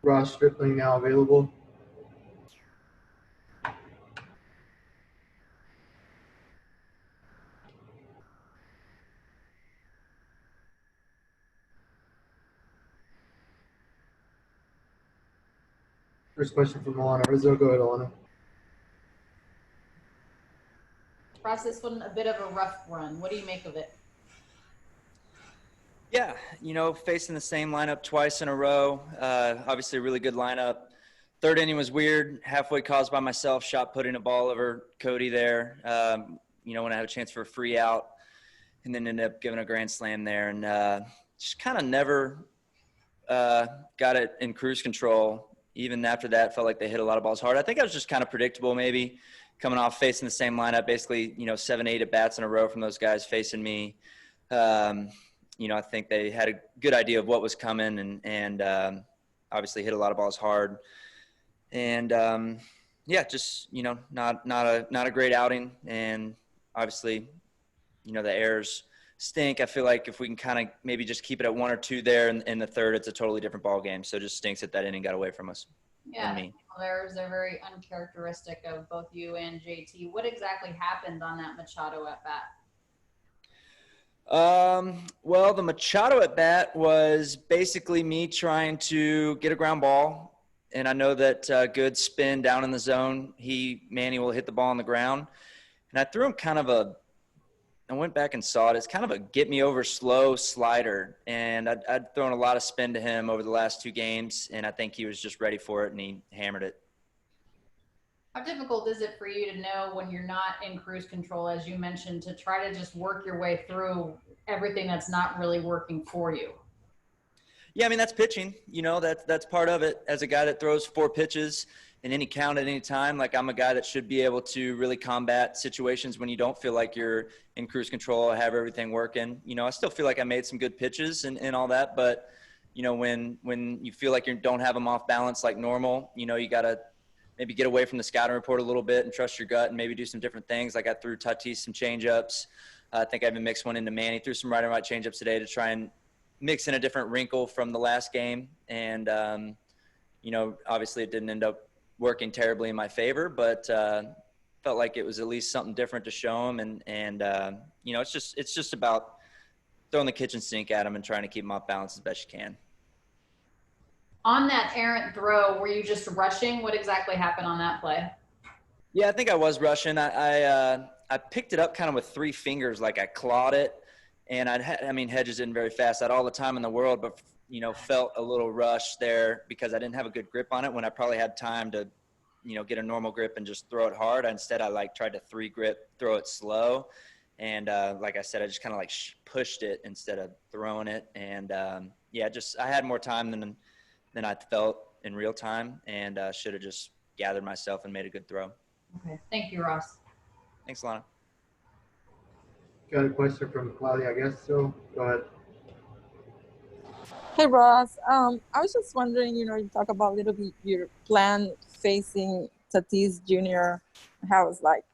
Ross Stripling now available. First question from Alana Rizzo. Go ahead, Alana. Ross, this one a bit of a rough run. What do you make of it? Yeah, facing the same lineup twice in a row. Obviously a really good lineup. Third inning was weird, halfway caused by myself, shot putting a ball over Cody there, when I had a chance for a free out, and then ended up giving a grand slam there. And just kind of never got it in cruise control. Even after that, felt like they hit a lot of balls hard. I think I was just kind of predictable maybe, coming off facing the same lineup, basically, 7, 8 at-bats in a row from those guys facing me. I think they had a good idea of what was coming and obviously hit a lot of balls hard. And, just, not a great outing. And obviously, the errors stink. I feel like if we can kind of maybe just keep it at 1 or 2 there in the third, it's a totally different ball game. So it just stinks that inning got away from us. Yeah, errors are very uncharacteristic of both you and JT. What exactly happened on that Machado at bat? Well, the Machado at bat was basically me trying to get a ground ball. And I know that good spin down in the zone. Manny will hit the ball on the ground. And I threw him I went back and saw it. It's kind of a get me over slow slider. And I'd thrown a lot of spin to him over the last 2 games. And I think he was just ready for it and he hammered it. How difficult is it for you to know when you're not in cruise control, as you mentioned, to try to just work your way through everything that's not really working for you? Yeah, I mean, that's pitching. That's part of it. As a guy that throws 4 pitches in any count at any time, like I'm a guy that should be able to really combat situations when you don't feel like you're in cruise control or have everything working. I still feel like I made some good pitches and all that, but, when you feel like you don't have them off balance like normal, you got to maybe get away from the scouting report a little bit and trust your gut and maybe do some different things. Like I threw Tatis some changeups. I think I even mixed one into Manny, threw some right and right changeups today to try and mix in a different wrinkle from the last game. And, obviously it didn't end up working terribly in my favor, but felt like it was at least something different to show him. And it's just about throwing the kitchen sink at him and trying to keep him off balance as best you can. On that errant throw, were you just rushing? What exactly happened on that play? Yeah, I think I was rushing. I picked it up kind of with 3 fingers, like I clawed it. And Hedges isn't very fast. I had all the time in the world, but, felt a little rush there because I didn't have a good grip on it when I probably had time to, get a normal grip and just throw it hard. Instead, I tried to 3 grip, throw it slow. And like I said, I just kind of pushed it instead of throwing it. And I had more time than I felt in real time, and should have just gathered myself and made a good throw. Okay. Thank you, Ross. Thanks, Lana. Got a question from Claudia, I guess. So go ahead. Hey, Ross. I was just wondering, you talk about a little bit your plan facing Tatis Jr. How it's like.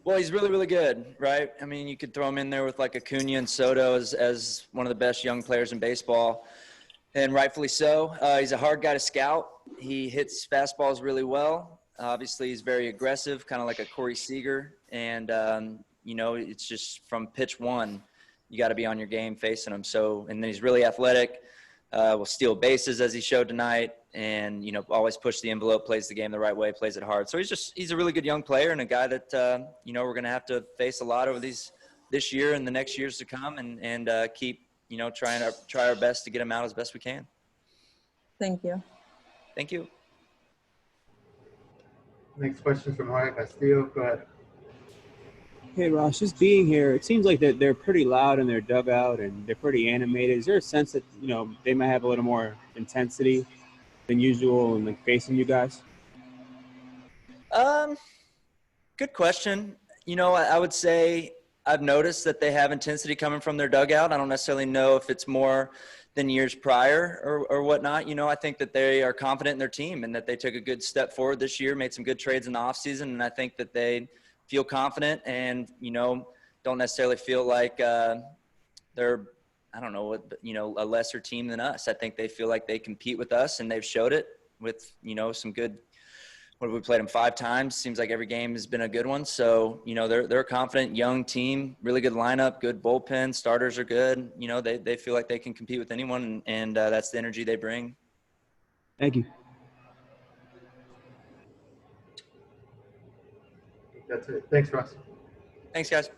Well, he's really, really good, right? I mean, you could throw him in there with like Acuna and Soto as one of the best young players in baseball. And rightfully so. He's a hard guy to scout. He hits fastballs really well. Obviously, he's very aggressive, kind of like a Corey Seager. And, it's just from pitch 1, you got to be on your game facing him. So, and then he's really athletic, will steal bases as he showed tonight. And, always push the envelope, plays the game the right way, plays it hard. So he's a really good young player and a guy that, we're going to have to face a lot over this year and the next years to come and keep, try our best to get him out as best we can. Thank you. Thank you. Next question from Jorge Castillo. Go ahead. Hey, Ross, just being here, it seems like they're pretty loud in their dugout and they're pretty animated. Is there a sense that, they might have a little more intensity than usual in facing you guys? Good question. I would say I've noticed that they have intensity coming from their dugout. I don't necessarily know if it's more than years prior or whatnot. I think that they are confident in their team and that they took a good step forward this year, made some good trades in the offseason, and I think that they feel confident and, don't necessarily feel like they're I don't know what, a lesser team than us. I think they feel like they compete with us, and they've showed it with, some good. What have we played them 5 times? Seems like every game has been a good one. So, they're a confident young team, really good lineup, good bullpen, starters are good. They feel like they can compete with anyone, and that's the energy they bring. Thank you. That's it. Thanks, Russ. Thanks, guys.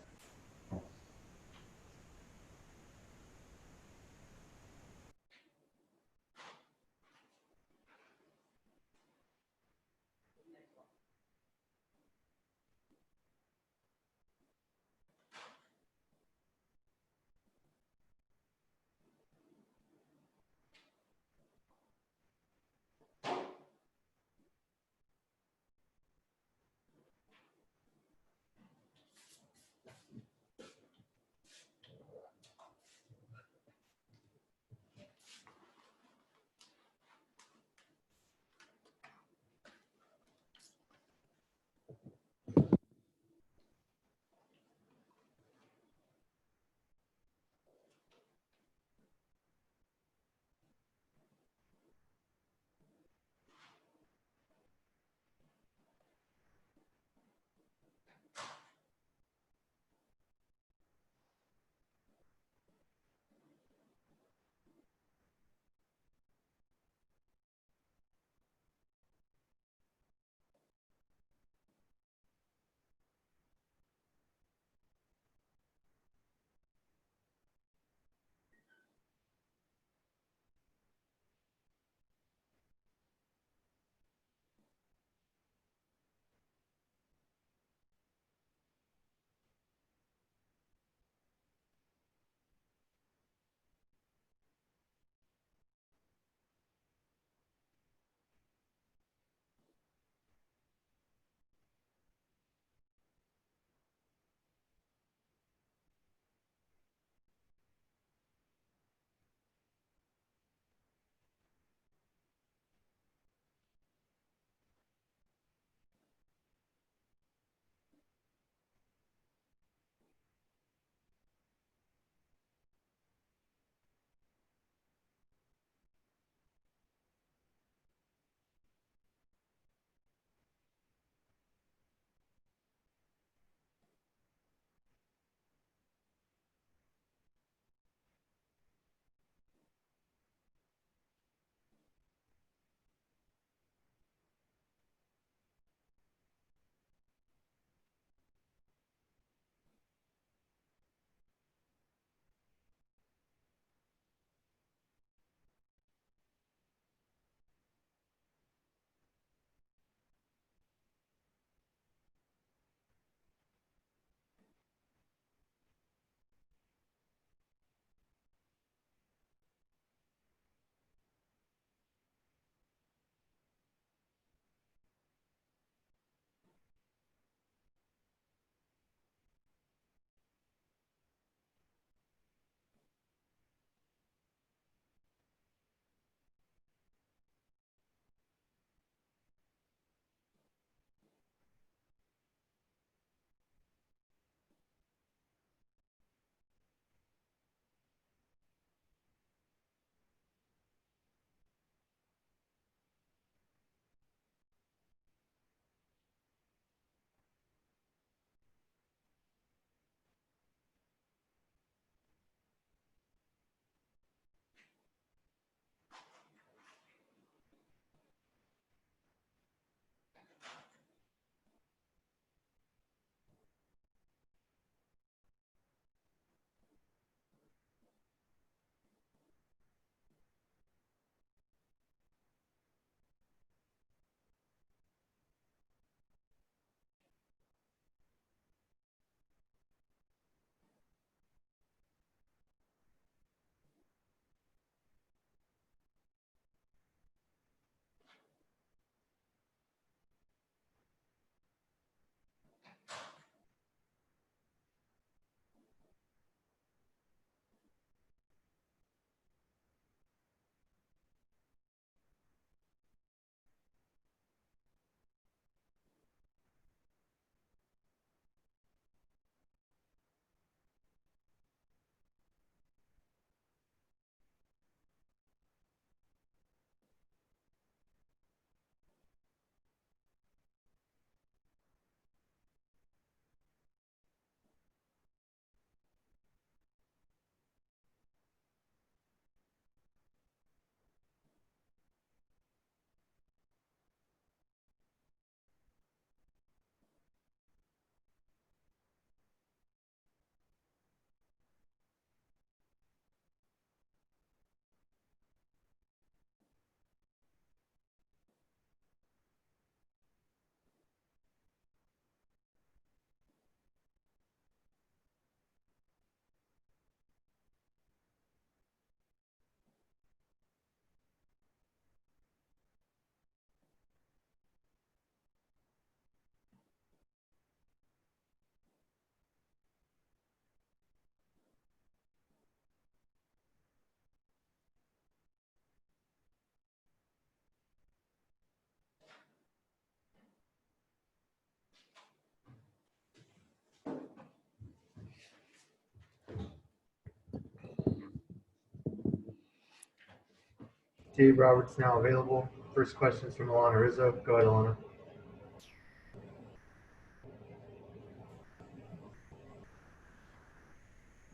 Dave Roberts now available. First question is from Alana Rizzo. Go ahead, Alana.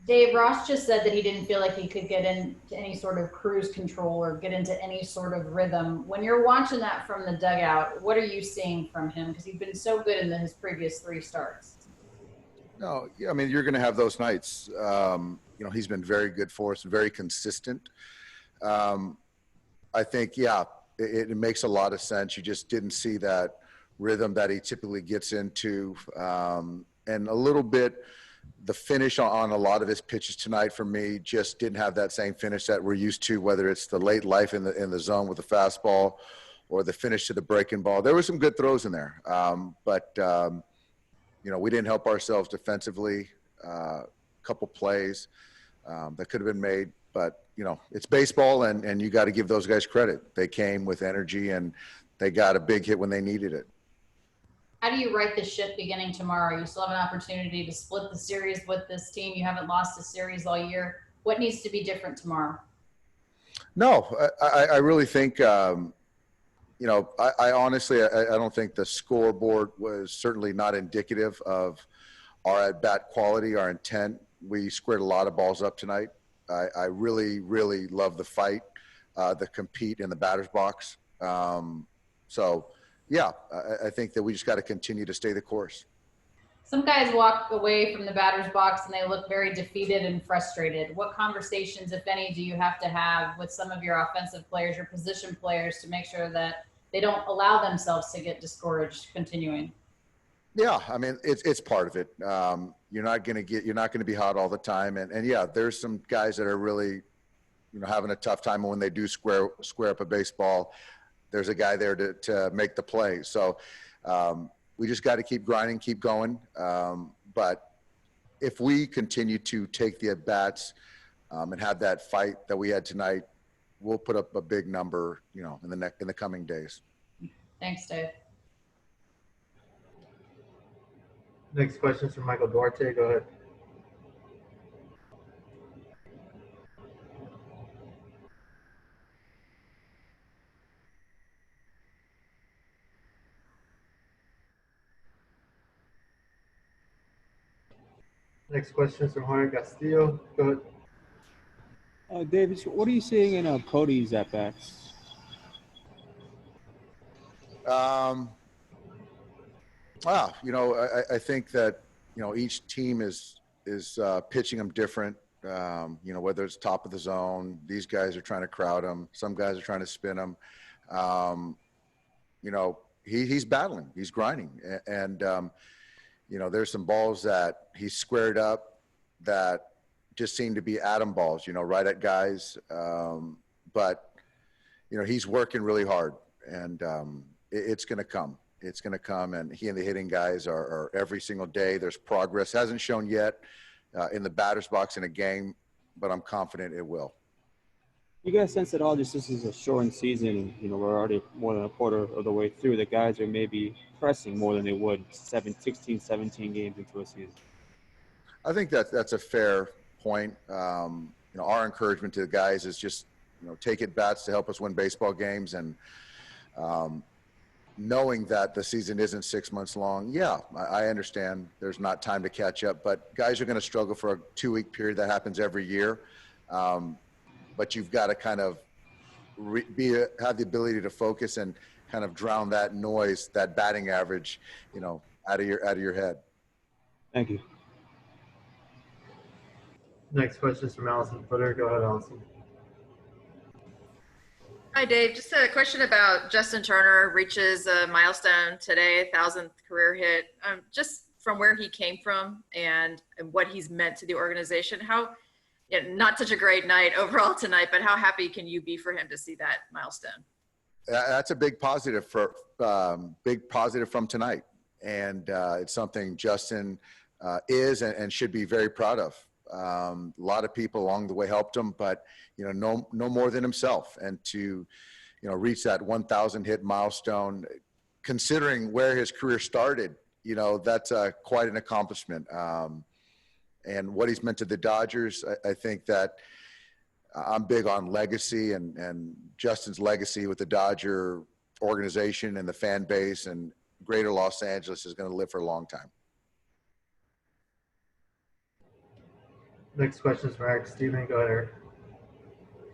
Dave, Ross just said that he didn't feel like he could get into any sort of cruise control or get into any sort of rhythm. When you're watching that from the dugout, what are you seeing from him? Because he's been so good in his previous 3 starts. No, yeah, I mean, you're going to have those nights. He's been very good for us, very consistent. I think, yeah, it makes a lot of sense. You just didn't see that rhythm that he typically gets into. And a little bit, the finish on a lot of his pitches tonight for me just didn't have that same finish that we're used to, whether it's the late life in the zone with the fastball or the finish to the breaking ball. There were some good throws in there. We didn't help ourselves defensively. Couple plays that could have been made, but it's baseball, and you got to give those guys credit. They came with energy and they got a big hit when they needed it. How do you right the ship beginning tomorrow? You still have an opportunity to split the series with this team. You haven't lost a series all year. What needs to be different tomorrow? No, I really think, I honestly, I don't think the scoreboard was certainly not indicative of our at-bat quality, our intent. We squared a lot of balls up tonight. I really, really love the fight, the compete in the batter's box. Yeah, I think that we just got to continue to stay the course. Some guys walk away from the batter's box and they look very defeated and frustrated. What conversations, if any, do you have to have with some of your offensive players, your position players, to make sure that they don't allow themselves to get discouraged continuing? Yeah, I mean, it's part of it. You're not going to be hot all the time. And yeah, there's some guys that are really, having a tough time. And when they do square up a baseball, there's a guy there to make the play. So we just got to keep grinding, keep going. But if we continue to take the at-bats and have that fight that we had tonight, we'll put up a big number, in the coming days. Thanks, Dave. Next question is from Michael Duarte. Go ahead. Next question is from Jorge Castillo. Go ahead. David, what are you seeing in Cody's at bats? I think that each team is pitching them different. Whether it's top of the zone, these guys are trying to crowd him. Some guys are trying to spin him. He's battling. He's grinding, and there's some balls that he squared up that just seem to be atom balls, right at guys. But he's working really hard, and it's going to come. It's going to come, and he and the hitting guys are every single day. There's progress. Hasn't shown yet in the batter's box in a game, but I'm confident it will. You guys sense at all, just this is a shortened season, we're already more than a quarter of the way through. The guys are maybe pressing more than they would 16, 17 games into a season? I think that's a fair point. Our encouragement to the guys is just, take at bats to help us win baseball games, and knowing that the season isn't 6 months long. Yeah, I understand there's not time to catch up, but guys are going to struggle for a 2-week period. That happens every year. But you've got to kind of have the ability to focus and kind of drown that noise, that batting average, out of your head. Thank you. Next question is from Allison Footer. Go ahead, Allison. Hi, Dave. Just a question about Justin Turner reaches a milestone today, 1,000th career hit. Just from where he came from and what he's meant to the organization, not such a great night overall tonight, but how happy can you be for him to see that milestone? That's a big positive from tonight. And it's something Justin is and should be very proud of. A lot of people along the way helped him, but no more than himself. And to reach that 1,000 hit milestone, considering where his career started, that's quite an accomplishment. And what he's meant to the Dodgers, I think that I'm big on legacy, and Justin's legacy with the Dodger organization and the fan base and greater Los Angeles is going to live for a long time. Next question is from Eric Steven. Go ahead, Eric.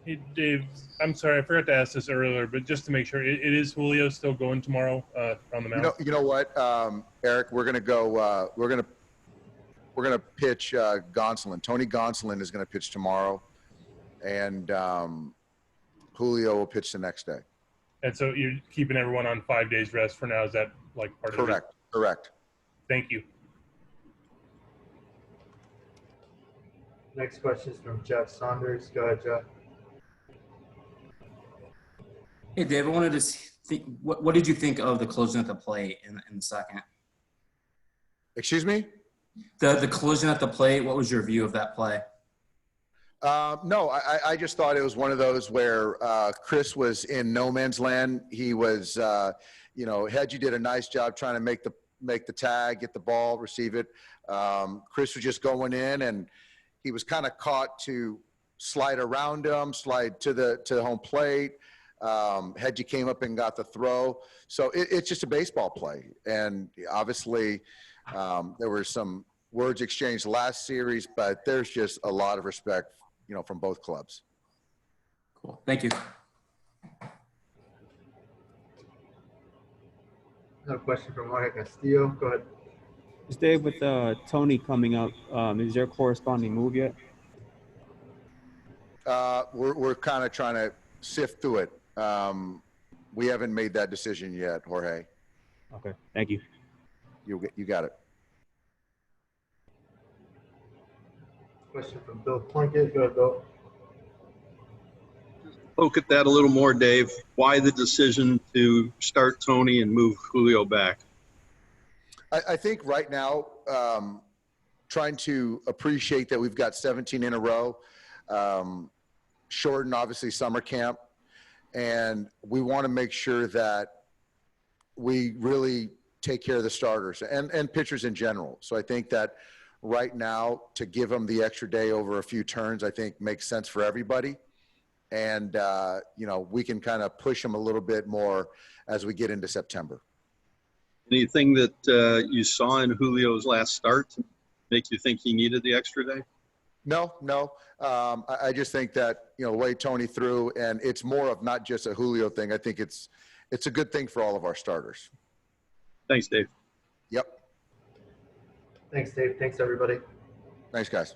Hey, Dave, I'm sorry, I forgot to ask this earlier, but just to make sure, it is Julio still going tomorrow on the mound? You know what, Eric, we're going to go, we're going to pitch Gonsolin. Tony Gonsolin is going to pitch tomorrow, and Julio will pitch the next day. And so you're keeping everyone on 5 days rest for now. Is that like part of it? Correct. Thank you. Next question is from Jeff Saunders. Go ahead, Jeff. Hey, Dave, I wanted to see, what did you think of the collision at the plate in the second? Excuse me? The collision at the plate, what was your view of that play? No, I just thought it was one of those where Chris was in no man's land. He was, Hedgie did a nice job trying to make the tag, get the ball, receive it. Chris was just going in, and he was kind of caught to slide around him, slide to the home plate. Hedgie came up and got the throw. So it's just a baseball play. And obviously there were some words exchanged last series, but there's just a lot of respect, from both clubs. Cool. Thank you. Another question from Jorge Castillo. Go ahead. Dave, with Tony coming up, is there a corresponding move yet? We're kind of trying to sift through it. We haven't made that decision yet, Jorge. Okay, thank you. You got it. Question from Bill Plunkett. Go ahead, Bill. Poke at that a little more, Dave. Why the decision to start Tony and move Julio back? I think right now, trying to appreciate that we've got 17 in a row, shorten obviously summer camp, and we want to make sure that we really take care of the starters and pitchers in general. So I think that right now, to give them the extra day over a few turns, I think makes sense for everybody. And, we can kind of push them a little bit more as we get into September. Anything that you saw in Julio's last start to make you think he needed the extra day? No. I just think that, the way Tony threw, and it's more of not just a Julio thing. I think it's a good thing for all of our starters. Thanks, Dave. Yep. Thanks, Dave. Thanks, everybody. Thanks, guys.